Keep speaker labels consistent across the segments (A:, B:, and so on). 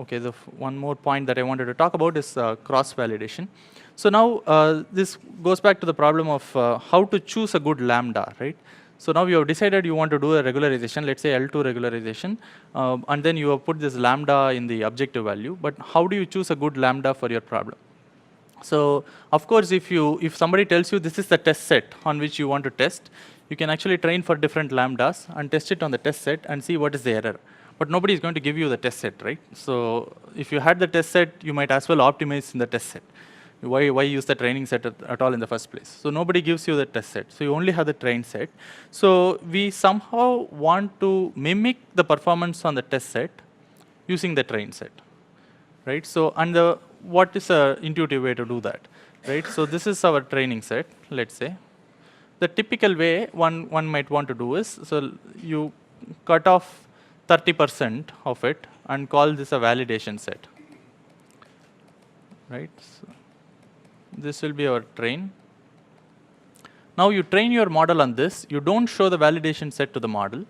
A: okay, one more point that I wanted to talk about is cross-validation. So now this goes back to the problem of how to choose a good lambda, right? So now you have decided you want to do a regularization, let's say L2 regularization, and then you have put this lambda in the objective value. But how do you choose a good lambda for your problem? So of course, if somebody tells you this is the test set on which you want to test, you can actually train for different lambdas and test it on the test set and see what is the error. But nobody is going to give you the test set, right? So if you had the test set, you might as well optimize in the test set. Why use the training set at all in the first place? So nobody gives you the test set. So you only have the train set. So we somehow want to mimic the performance on the test set using the train set, right? So and what is an intuitive way to do that, right? So this is our training set, let's say. The typical way one might want to do is, so you cut off 30% of it and call this a validation set, right? So this will be our train. Now you train your model on this. You don't show the validation set to the model.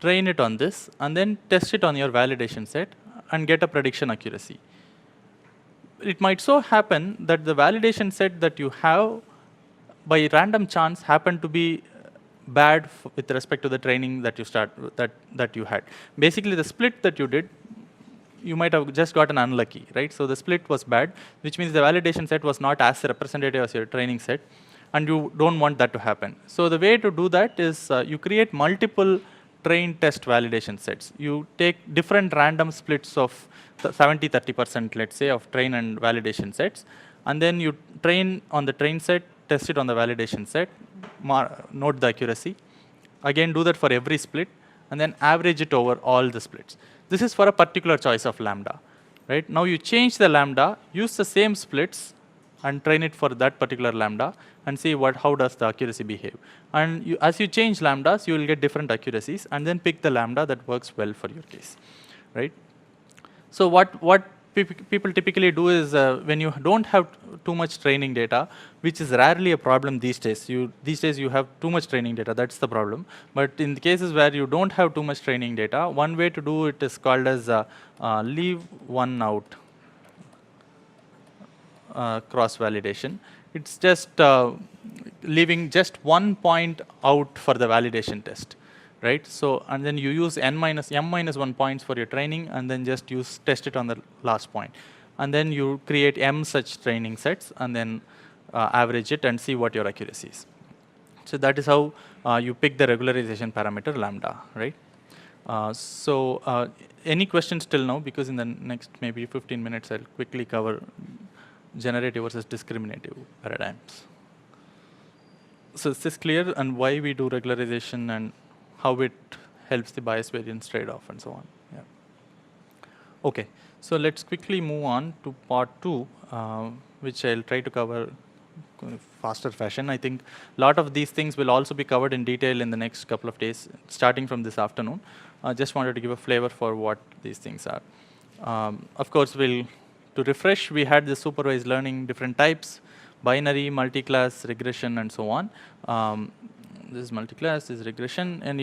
A: Train it on this, and then test it on your validation set and get a prediction accuracy. It might so happen that the validation set that you have, by random chance, happen to be bad with respect to the training that you had. Basically, the split that you did, you might have just gotten unlucky, right? So the split was bad, which means the validation set was not as representative as your training set, and you don't want that to happen. So the way to do that is you create multiple train test validation sets. You take different random splits of 70-30%, let's say, of train and validation sets, and then you train on the train set, test it on the validation set, note the accuracy. Again, do that for every split, and then average it over all the splits. This is for a particular choice of lambda, right? Now you change the lambda, use the same splits, and train it for that particular lambda, and see how does the accuracy behave. And as you change lambdas, you will get different accuracies, and then pick the lambda that works well for your case, right? So what people typically do is when you don't have too much training data, which is rarely a problem these days. These days you have too much training data, that's the problem. But in the cases where you don't have too much training data, one way to do it is called as leave one out cross-validation. It's just leaving just one point out for the validation test, right? So, and then you use m minus 1 points for your training, and then just test it on the last point. And then you create m such training sets, and then average it and see what your accuracy is. So that is how you pick the regularization parameter lambda, right? Any questions till now? Because in the next maybe 15 minutes, I'll quickly cover generative versus discriminative paradigms. So is this clear, and why we do regularization and how it helps the bias variance trade-off and so on? Yeah. Okay, so let's quickly move on to part 2, which I'll try to cover in faster fashion. I think a lot of these things will also be covered in detail in the next couple of days, starting from this afternoon. I just wanted to give a flavor for what these things are. Of course, to refresh, we had the supervised learning, different types, binary, multiclass, regression, and so on. This is multiclass, this is regression, and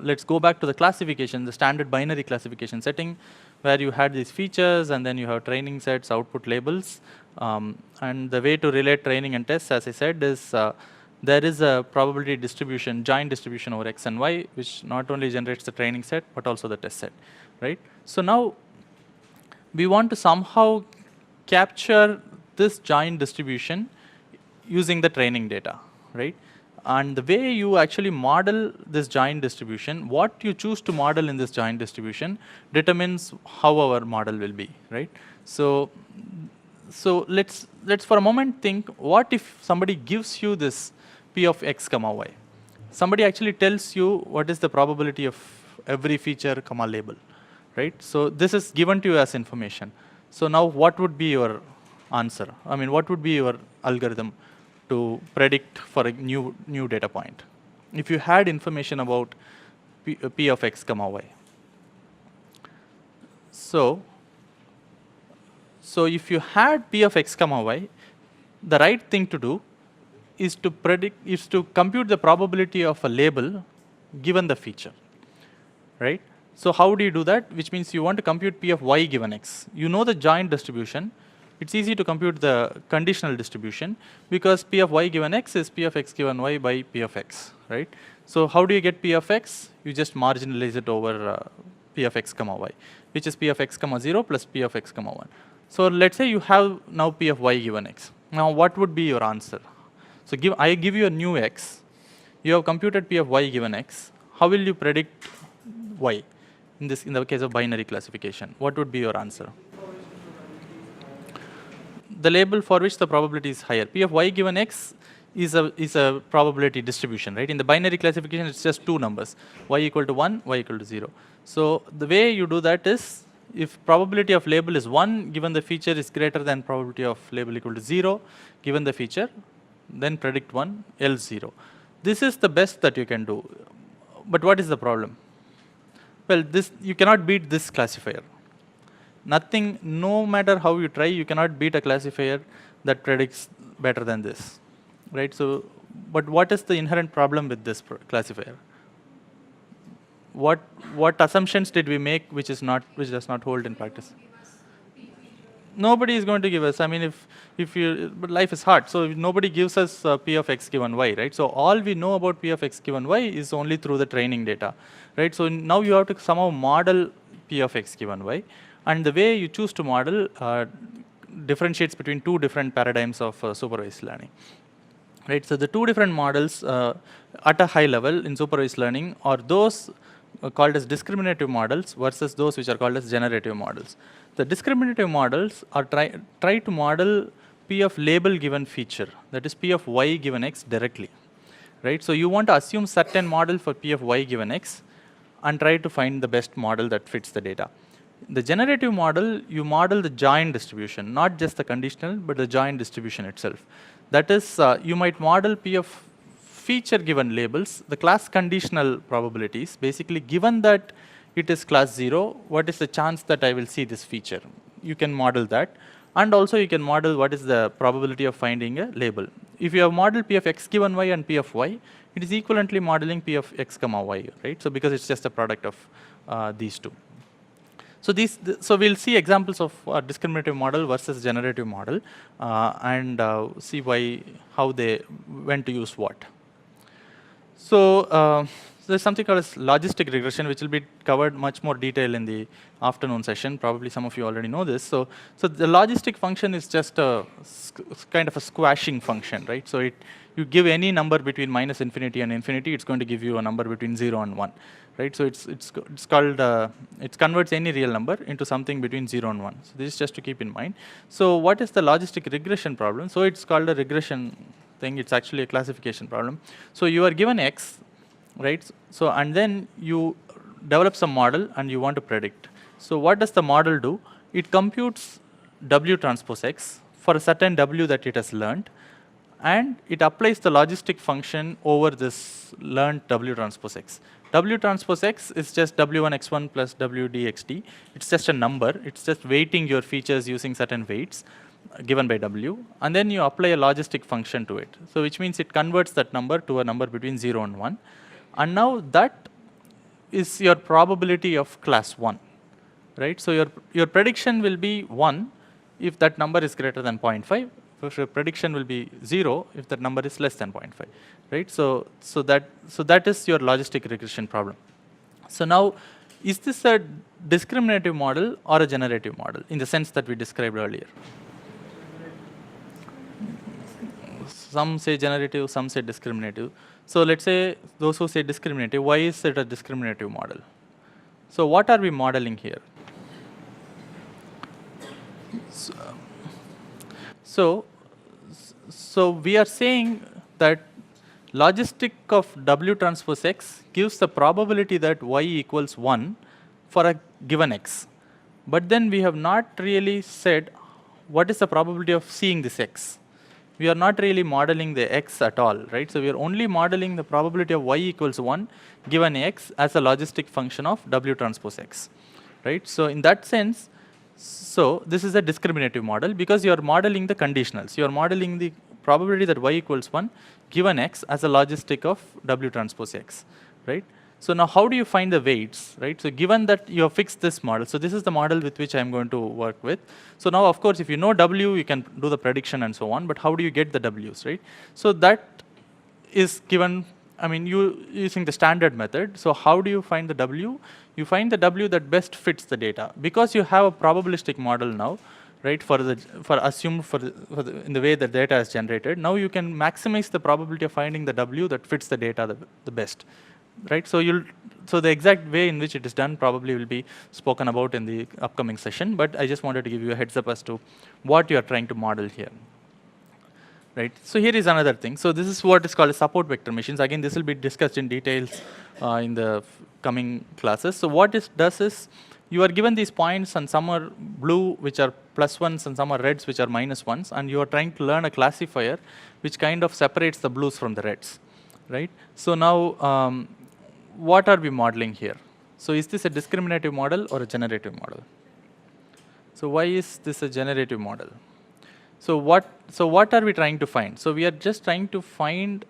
A: let's go back to the classification, the standard binary classification setting, where you had these features, and then you have training sets, output labels, and the way to relate training and tests, as I said, is there is a probability distribution, joint distribution over x and y, which not only generates the training set, but also the test set, right? So now, we want to somehow capture this joint distribution using the training data, right? And the way you actually model this joint distribution, what you choose to model in this joint distribution determines how our model will be, right? So let's for a moment think, what if somebody gives you this p of x comma y? Somebody actually tells you what is the probability of every feature comma label, right? So this is given to you as information. So now what would be your answer? I mean, what would be your algorithm to predict for a new data point if you had information about p of x comma y? So if you had p of x comma y, the right thing to do is to compute the probability of a label given the feature, right? So how do you do that? Which means you want to compute P of y given x. You know the joint distribution. It's easy to compute the conditional distribution because P of y given x is P of x given y by P of x, right? So how do you get P of x? You just marginalize it over P of x comma y, which is P of x comma 0 plus P of x comma 1. So let's say you have now P of y given x. Now what would be your answer? So I give you a new x. You have computed P of y given x. How will you predict y? In the case of binary classification, what would be your answer? The label for which the probability is higher. P of y given x is a probability distribution, right? In the binary classification, it's just two numbers, y equal to 1, y equal to 0. So the way you do that is, if probability of label is 1, given the feature is greater than probability of label equal to 0, given the feature, then predict 1, else 0. This is the best that you can do. But what is the problem? Well, you cannot beat this classifier. Nothing, no matter how you try, you cannot beat a classifier that predicts better than this, right? So, but what is the inherent problem with this classifier? What assumptions did we make which does not hold in practice? Nobody is going to give us. I mean, but life is hard. So nobody gives us P of x given y, right? So all we know about P of x given y is only through the training data, right? So now you have to somehow model P of x given y, and the way you choose to model differentiates between two different paradigms of supervised learning, right? So the two different models at a high level in supervised learning are those called as discriminative models versus those which are called as generative models. The discriminative models are try to model P of label given feature, that is P of y given x directly, right? So you want to assume certain model for P of y given x and try to find the best model that fits the data. The generative model, you model the joint distribution, not just the conditional, but the joint distribution itself. That is, you might model P of feature given labels, the class conditional probabilities, basically given that it is class 0, what is the chance that I will see this feature? You can model that. And also you can model what is the probability of finding a label. If you have modeled P of x given y and P of y, it is equivalently modeling P of x comma y, right? So because it's just a product of these two. So so we'll see examples of discriminative model versus generative model and see how they went to use what. So there's something called as logistic regression, which will be covered much more detail in the afternoon session. Probably some of you already know this. So the logistic function is just a kind of a squashing function, right? So you give any number between minus infinity and infinity, it's going to give you a number between 0 and 1, right? So it's called it converts any real number into something between 0 and 1. So this is just to keep in mind. So what is the logistic regression problem? So it's called a regression thing. It's actually a classification problem. So you are given x, right? So and then you develop some model and you want to predict. So what does the model do? It computes W transpose x for a certain W that it has learned, and it applies the logistic function over this learned W transpose x. W transpose x is just W1x1 plus W dxt. It's just a number. It's just weighting your features using certain weights given by W, and then you apply a logistic function to it. So which means it converts that number to a number between 0 and 1. And now that is your probability of class 1, right? So your prediction will be 1 if that number is greater than 0.5. Your prediction will be 0 if that number is less than 0.5, right? So that is your logistic regression problem. So now, is this a discriminative model or a generative model in the sense that we described earlier? Some say generative, some say discriminative. So let's say those who say discriminative, why is it a discriminative model? So what are we modeling here? So we are saying that logistic of W transpose x gives the probability that y equals 1 for a given x. But then we have not really said what is the probability of seeing this x. We are not really modeling the x at all, right? So we are only modeling the probability of y equals 1 given x as a logistic function of W transpose x, right? So in that sense, so this is a discriminative model because you are modeling the conditionals. You are modeling the probability that y equals 1 given x as a logistic of W transpose x, right? So now how do you find the weights, right? So given that you have fixed this model, so this is the model with which I'm going to work with. So now, of course, if you know W, you can do the prediction and so on, but how do you get the Ws, right? So that is given, I mean, using the standard method. So how do you find the W? You find the W that best fits the data. Because you have a probabilistic model now, right, in the way the data is generated, now you can maximize the probability of finding the W that fits the data the best. Right, so the exact way in which it is done probably will be spoken about in the upcoming session, but I just wanted to give you a heads up as to what you are trying to model here. Right, so here is another thing. So this is what is called a support vector machines. Again, this will be discussed in details in the coming classes. So what it does is, you are given these points, and some are blue, which are +1s, and some are reds, which are -1s, and you are trying to learn a classifier which kind of separates the blues from the reds. Right, so now what are we modeling here? So is this a discriminative model or a generative model? So why is this a generative model? So what are we trying to find? So we are just trying to find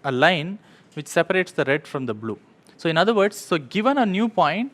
A: a line which separates the red from the blue. So in other words, so given a new point,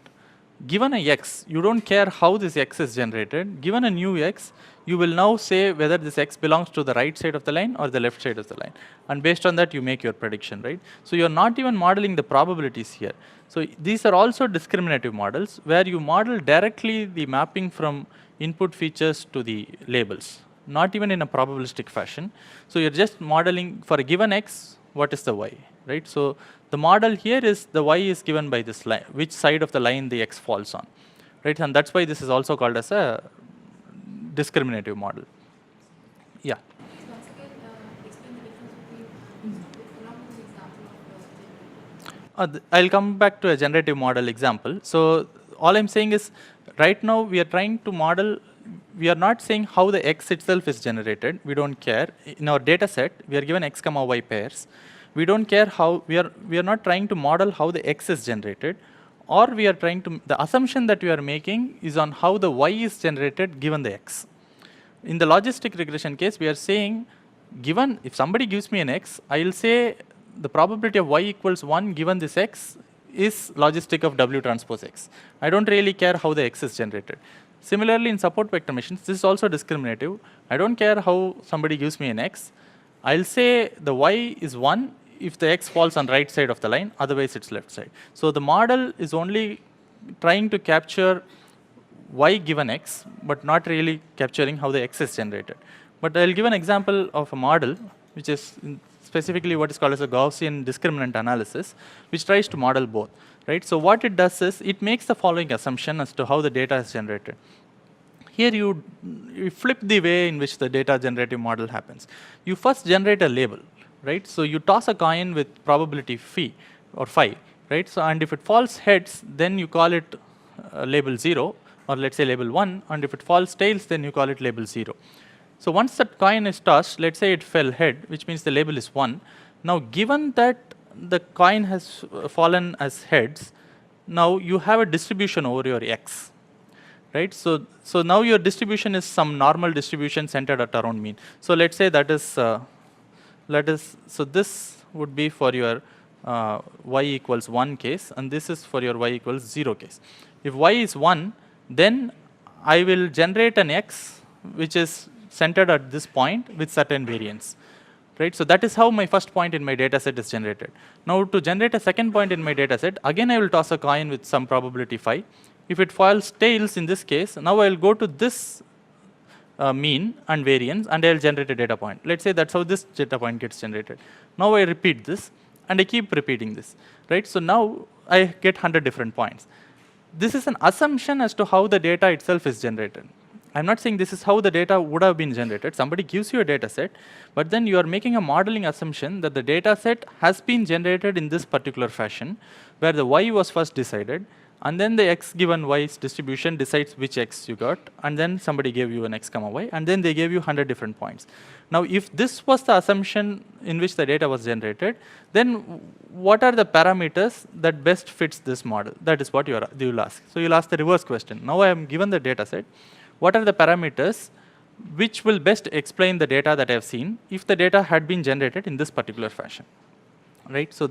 A: given a x, you don't care how this x is generated. Given a new x, you will now say whether this x belongs to the right side of the line or the left side of the line. And based on that, you make your prediction, right? So you're not even modeling the probabilities here. So these are also discriminative models where you model directly the mapping from input features to the labels, not even in a probabilistic fashion. So you're just modeling for a given x, what is the y, right? So the model here is the y is given by this line, which side of the line the x falls on, right? And that's why this is also called as a discriminative model. Yeah.
B: Once again, explain the difference between along with the example of the
A: I'll come back to a generative model example. So all I'm saying is, right now we are trying to model, we are not saying how the x itself is generated. We don't care. In our data set, we are given x comma y pairs. We don't care how, we are not trying to model how the x is generated, or we are trying to, the assumption that we are making is on how the y is generated given the x. In the logistic regression case, we are saying, given, if somebody gives me an x, I will say the probability of y equals 1 given this x is logistic of W transpose x. I don't really care how the x is generated. Similarly, in support vector machines, this is also discriminative. I don't care how somebody gives me an x. I'll say the y is 1 if the x falls on right side of the line, otherwise it's left side. So the model is only trying to capture y given x, but not really capturing how the x is generated. But I'll give an example of a model, which is specifically what is called as a Gaussian discriminant analysis, which tries to model both. Right? So what it does is, it makes the following assumption as to how the data is generated. Here you flip the way in which the data generative model happens. You first generate a label, right? So you toss a coin with probability phi or phi, right? So and if it falls heads, then you call it label 0, or let's say label 1, and if it falls tails, then you call it label 0. So once that coin is tossed, let's say it fell head, which means the label is 1. Now given that the coin has fallen as heads, now you have a distribution over your x, right? So now your distribution is some normal distribution centered at around mean. So let's say that is, so this would be for your y equals 1 case, and this is for your y equals 0 case. If y is 1, then I will generate an x which is centered at this point with certain variance. Right? So that is how my first point in my data set is generated. Now to generate a second point in my data set, again I will toss a coin with some probability phi. If it falls tails in this case, now I will go to this mean and variance, and I will generate a data point. Let's say that's how this data point gets generated. Now I repeat this, and I keep repeating this. Right? So now I get 100 different points. This is an assumption as to how the data itself is generated. I'm not saying this is how the data would have been generated. Somebody gives you a data set, but then you are making a modeling assumption that the data set has been generated in this particular fashion, where the y was first decided, and then the x given y's distribution decides which x you got, and then somebody gave you an x comma y, and then they gave you 100 different points. Now if this was the assumption in which the data was generated, then what are the parameters that best fits this model? That is what you'll ask. So you'll ask the reverse question. Now I am given the data set. What are the parameters which will best explain the data that I have seen if the data had been generated in this particular fashion? right? So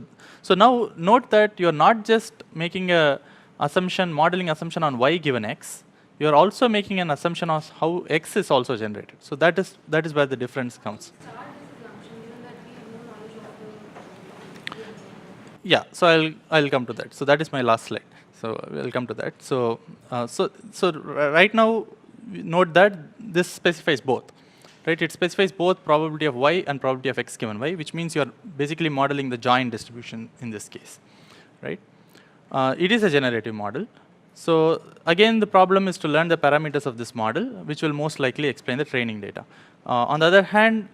A: now note that you're not just making a assumption, modeling assumption on y given x, you're also making an assumption of how x is also generated. So that is where the difference comes.
B: Start this assumption given that we have no knowledge of the given thing.
A: Yeah, so I'll come to that. So that is my last slide. So we'll come to that. So right now, note that this specifies both, right? It specifies both probability of y and probability of x given y, which means you're basically modeling the joint distribution in this case, right? It is a generative model. So again, the problem is to learn the parameters of this model, which will most likely explain the training data. On the other hand,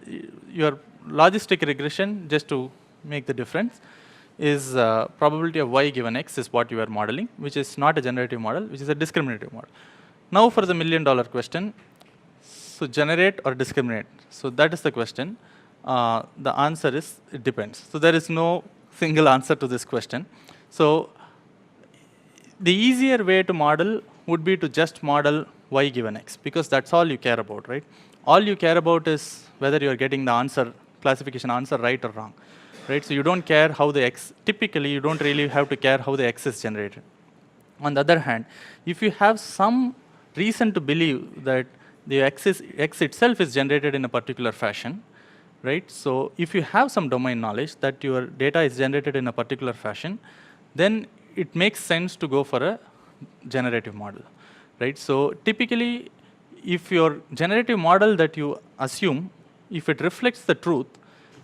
A: your logistic regression, just to make the difference, is probability of y given x is what you are modeling, which is not a generative model, which is a discriminative model. Now for the million-dollar question, so generate or discriminate? So that is the question. The answer is it depends. So there is no single answer to this question. So the easier way to model would be to just model y given x, because that's all you care about, right? All you care about is whether you're getting the answer, classification answer right or wrong, right? So you don't care how the x, typically you don't really have to care how the x is generated. On the other hand, if you have some reason to believe that the x itself is generated in a particular fashion, right? So if you have some domain knowledge that your data is generated in a particular fashion, then it makes sense to go for a generative model, right? So typically, if your generative model that you assume, if it reflects the truth,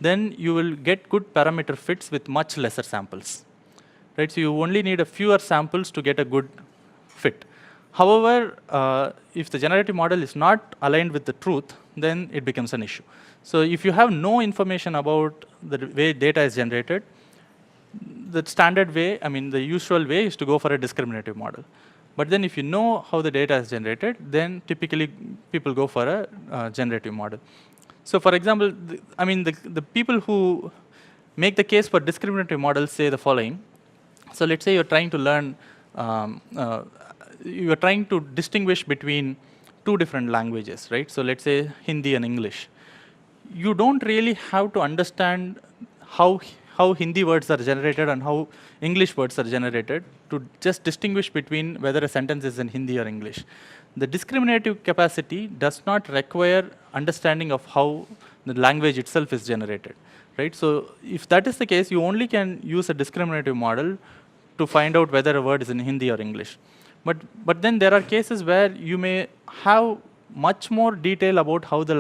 A: then you will get good parameter fits with much lesser samples, right? So you only need a fewer samples to get a good fit. However, if the generative model is not aligned with the truth, then it becomes an issue. So if you have no information about the way data is generated, the standard way, I mean the usual way, is to go for a discriminative model. But then if you know how the data is generated, then typically people go for a generative model. So for example, the people who make the case for discriminative models say the following. So let's say you're trying to learn, you're trying to distinguish between two different languages, right? So let's say Hindi and English. You don't really have to understand how Hindi words are generated and how English words are generated to just distinguish between whether a sentence is in Hindi or English. The discriminative capacity does not require understanding of how the language itself is generated, right? So if that is the case, you only can use a discriminative model to find out whether a word is in Hindi or English. But then there are cases where you may have much more detail about how the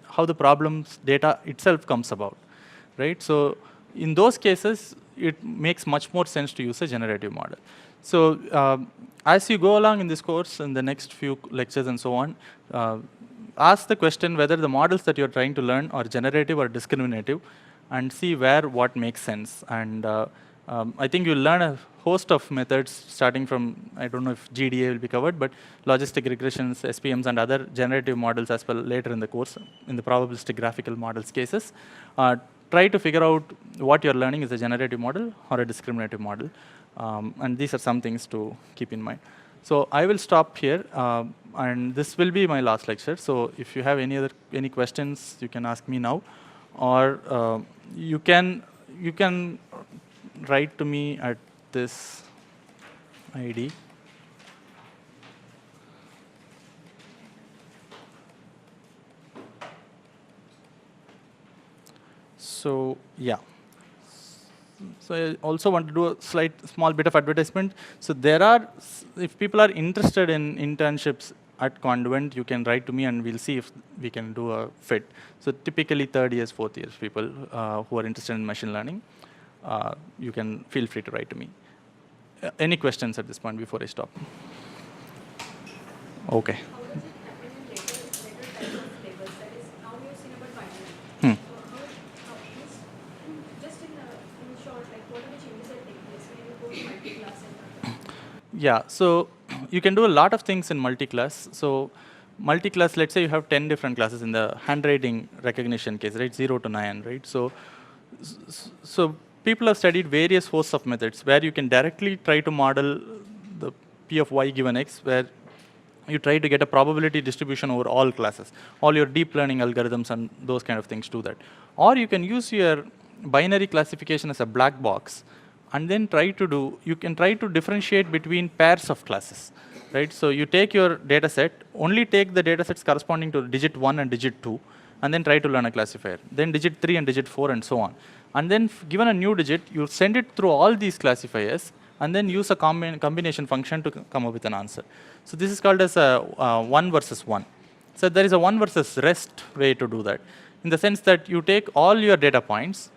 A: how the problem's data itself comes about, right? So in those cases, it makes much more sense to use a generative model. So as you go along in this course, in the next few lectures and so on, ask the question whether the models that you're trying to learn are generative or discriminative, and see what makes sense. And I think you'll learn a host of methods starting from, I don't know if GDA will be covered, but logistic regressions, SPMs, and other generative models as well later in the course, in the probabilistic graphical models cases. Try to figure out what you're learning is a generative model or a discriminative model. And these are some things to keep in mind. So I will stop here, and this will be my last lecture. So if you have any questions, you can ask me now, or you can write to me at this ID. So yeah. So I also want to do a small bit of advertisement. So if people are interested in internships at Conduent, you can write to me and we'll see if we can do a fit. So typically third years, fourth years people who are interested in machine learning, you can feel free to write to me. Any questions at this point before I stop? Okay.
B: How does it happen in later types of labels? That is, now we have seen about binary. Just in short, like what are the changes that take place when you go to multi-class and
A: Yeah, so you can do a lot of things in multi-class. So multi-class, let's say you have 10 different classes in the handwriting recognition case, right? 0 to 9, right? So people have studied various hosts of methods where you can directly try to model the P of y given x, where you try to get a probability distribution over all classes. All your deep learning algorithms and those kind of things do that. Or you can use your binary classification as a black box, and then you can try to differentiate between pairs of classes, right? So you take your data set, only take the data sets corresponding to digit 1 and digit 2, and then try to learn a classifier. Then digit 3 and digit 4 and so on. And then given a new digit, you send it through all these classifiers, and then use a combination function to come up with an answer. So this is called as a 1 versus 1. So there is a 1 versus rest way to do that, in the sense that you take all your data points,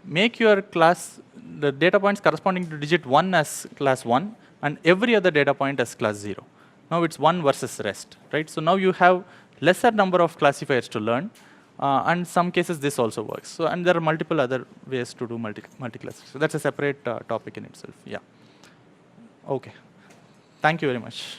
A: make your class, the data points corresponding to digit 1 as class 1, and every other data point as class 0. Now it's 1 versus rest, right? So now you have lesser number of classifiers to learn, and some cases this also works. So, and there are multiple other ways to do multi-class. So that's a separate topic in itself, yeah. Okay, thank you very much.